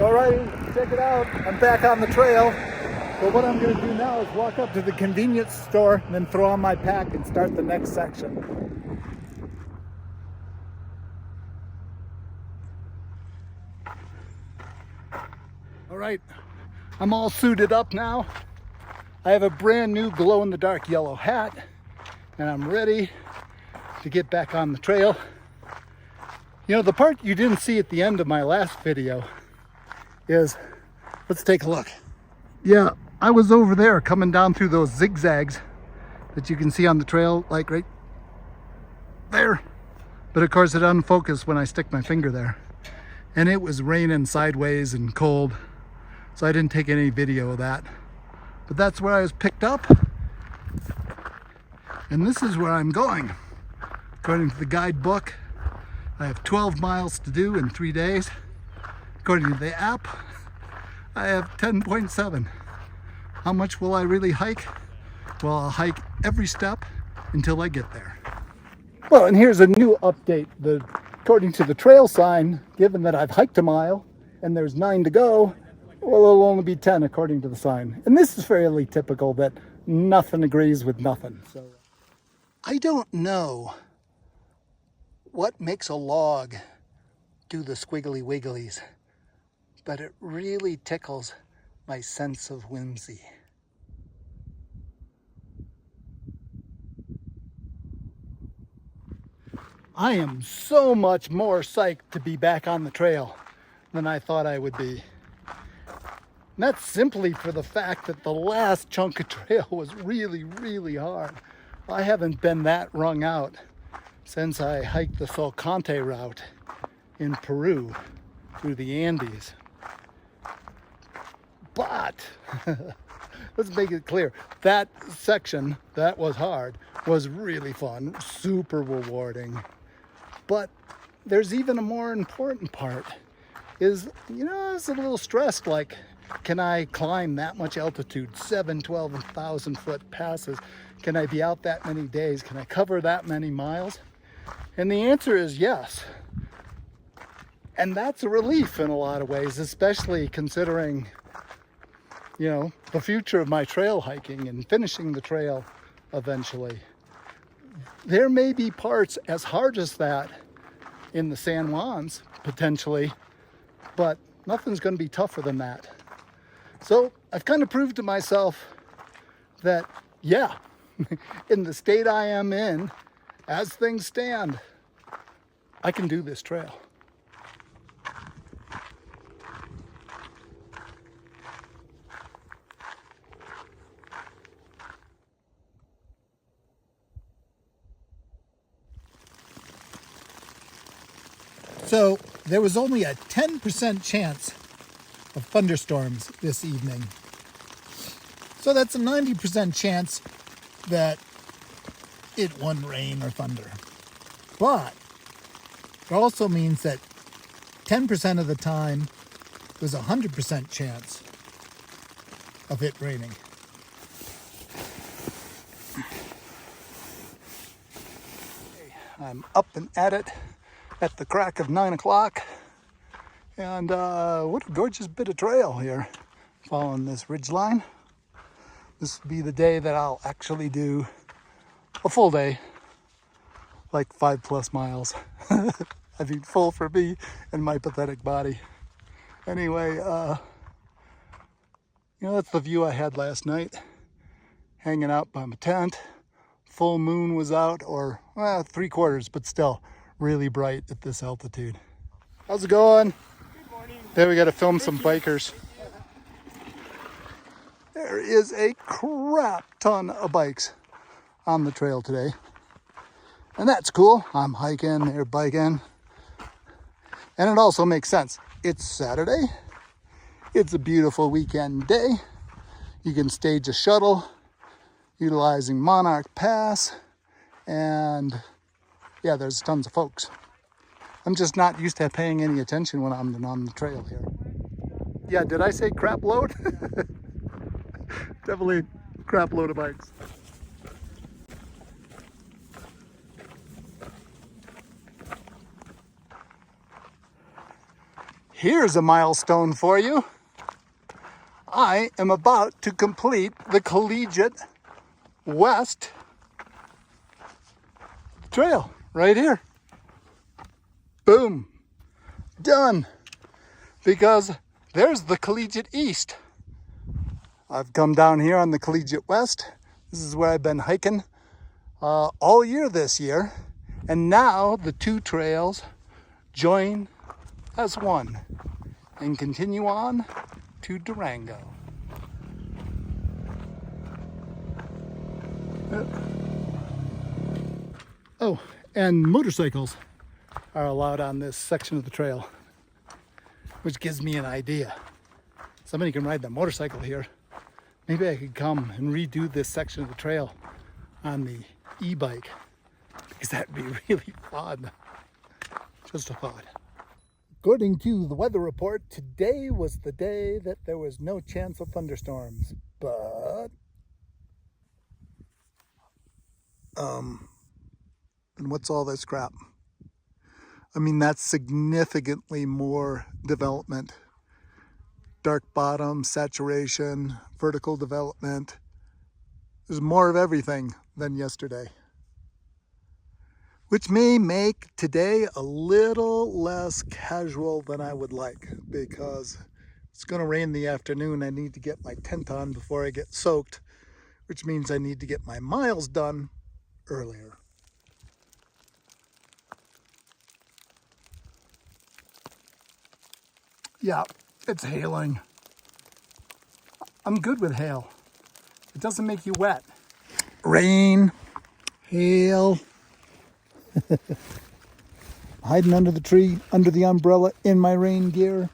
Alrighty, check it out. I'm back on the trail. But what I'm going to do now is walk up to the convenience store and then throw on my pack and start the next section. Alright, I'm all suited up now. I have a brand new glow-in-the-dark yellow hat and I'm ready to get back on the trail. You know, the part you didn't see at the end of my last video is, let's take a look. Yeah, I was over there coming down through those zigzags that you can see on the trail, like right there. But of course it unfocused when I stick my finger there. And it was raining sideways and cold, so I didn't take any video of that. But that's where I was picked up. And this is where I'm going. According to the guidebook, I have 12 miles to do in 3 days. According to the app, I have 10.7. How much will I really hike? Well, I'll hike every step until I get there. Well, and here's a new update. According to the trail sign, given that I've hiked a mile and there's 9 to go, well, it'll only be 10 according to the sign. And this is fairly typical that nothing agrees with nothing. So I don't know what makes a log do the squiggly wigglies, but it really tickles my sense of whimsy. I am so much more psyched to be back on the trail than I thought I would be. And that's simply for the fact that the last chunk of trail was really, really hard. I haven't been that wrung out since I hiked the Salcante route in Peru through the Andes. But let's make it clear, that section that was hard was really fun, super rewarding. But there's even a more important part is, you know, I was a little stressed, like, can I climb that much altitude, 12,000 foot passes? Can I be out that many days? Can I cover that many miles? And the answer is yes. And that's a relief in a lot of ways, especially considering, you know, the future of my trail hiking and finishing the trail eventually. There may be parts as hard as that in the San Juans, potentially, but nothing's going to be tougher than that. So I've kind of proved to myself that, yeah, in the state I am in, as things stand, I can do this trail. So there was only a 10% chance of thunderstorms this evening. So that's a 90% chance that it won't rain or thunder. But it also means that 10% of the time there's a 100% chance of it raining. I'm up and at it at the crack of 9 o'clock. And what a gorgeous bit of trail here, following this ridge line. This will be the day that I'll actually do a full day, like 5+ miles. I mean, full for me and my pathetic body. Anyway, you know, that's the view I had last night, hanging out by my tent. Full moon was out, or well, 3/4, but still really bright at this altitude. How's it going? Good morning. There, we got to film some bikers. There is a crap ton of bikes on the trail today. And that's cool. I'm hiking, they're biking. And it also makes sense. It's Saturday. It's a beautiful weekend day. You can stage a shuttle utilizing Monarch Pass. And yeah, there's tons of folks. I'm just not used to paying any attention when I'm on the trail here. Yeah, did I say crap load? Definitely crap load of bikes. Here's a milestone for you. I am about to complete the Collegiate West Trail right here. Boom. Done. Because there's the Collegiate East. I've come down here on the Collegiate West. This is where I've been hiking all year this year. And now the two trails join as one and continue on to Durango. Oh, and motorcycles are allowed on this section of the trail, which gives me an idea. Somebody can ride the motorcycle here. Maybe I could come and redo this section of the trail on the e-bike, because that'd be really fun. Just a thought. According to the weather report, today was the day that there was no chance of thunderstorms. But, and what's all this crap? I mean, that's significantly more development. Dark bottom, saturation, vertical development. There's more of everything than yesterday. Which may make today a little less casual than I would like, because it's going to rain in the afternoon. I need to get my tent on before I get soaked, which means I need to get my miles done earlier. Yeah, it's hailing. I'm good with hail. It doesn't make you wet. Rain, hail. Hiding under the tree, under the umbrella, in my rain gear.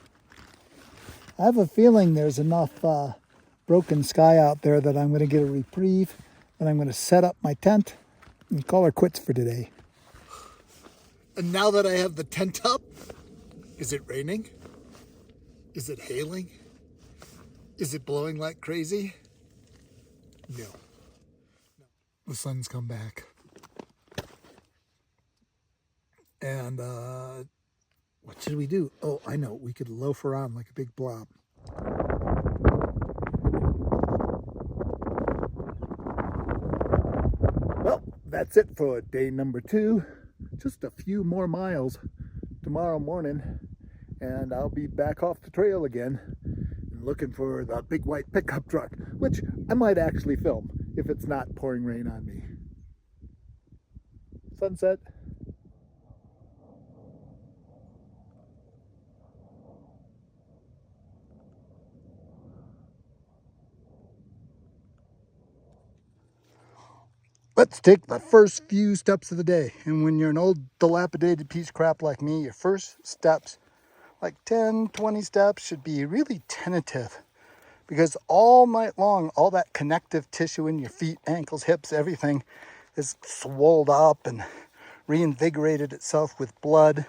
I have a feeling there's enough broken sky out there that I'm going to get a reprieve, and I'm going to set up my tent and call her quits for today. And now that I have the tent up, is it raining? Is it hailing? Is it blowing like crazy? No. The sun's come back. And what should we do? Oh, I know. We could loaf around like a big blob. Well, that's it for day number 2. Just a few more miles tomorrow morning, and I'll be back off the trail again and looking for the big white pickup truck, which I might actually film if it's not pouring rain on me. Sunset. Let's take the first few steps of the day. And when you're an old dilapidated piece of crap like me, your first steps, like 10, 20 steps, should be really tentative. Because all night long, all that connective tissue in your feet, ankles, hips, everything is swelled up and reinvigorated itself with blood.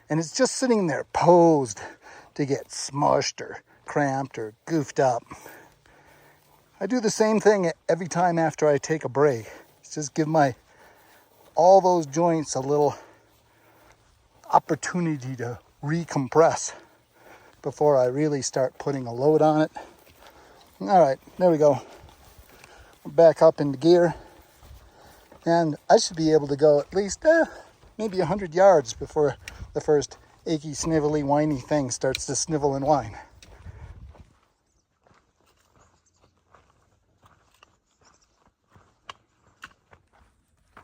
And it's just sitting there posed to get smushed or cramped or goofed up. I do the same thing every time after I take a break. It's just give all those joints a little opportunity to recompress before I really start putting a load on it. All right, there we go. I'm back up into gear. And I should be able to go at least maybe 100 yards before the first achy, snivelly, whiny thing starts to snivel and whine.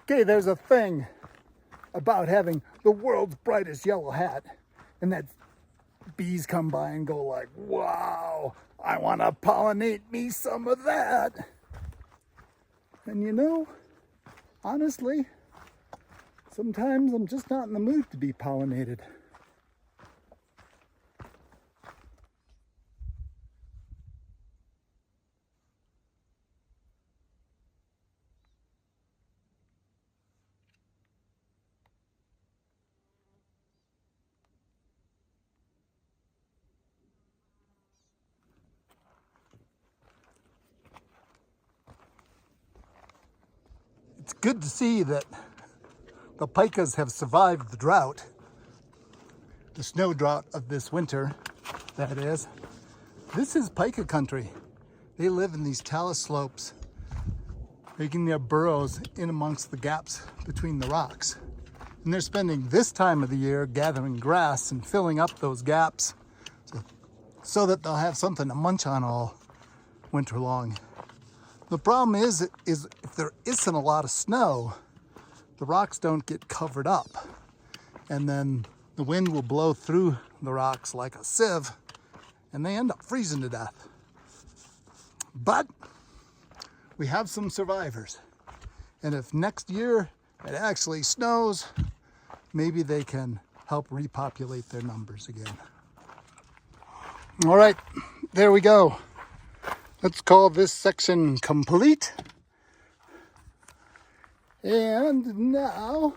Okay, there's a thing about having the world's brightest yellow hat, and that bees come by and go like, wow, I want to pollinate me some of that. And you know, honestly, sometimes I'm just not in the mood to be pollinated. It's good to see that the pikas have survived the drought. the snow drought of this winter, that is. This is pika country. They live in these talus slopes, making their burrows in amongst the gaps between the rocks. And they're spending this time of the year gathering grass and filling up those gaps so that they'll have something to munch on all winter long. The problem is if there isn't a lot of snow, the rocks don't get covered up. And then the wind will blow through the rocks like a sieve, and they end up freezing to death. But we have some survivors. And if next year it actually snows, maybe they can help repopulate their numbers again. All right, there we go. Let's call this section complete. And now,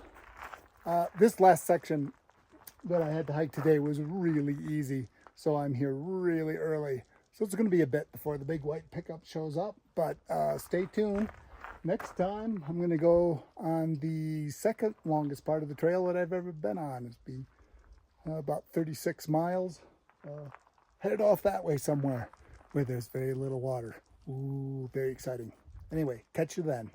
this last section that I had to hike today was really easy. So I'm here really early. So it's going to be a bit before the big white pickup shows up, but stay tuned. Next time, I'm going to go on the second longest part of the trail that I've ever been on. It's been about 36 miles. Headed off that way somewhere where there's very little water. Ooh, very exciting. Anyway, catch you then.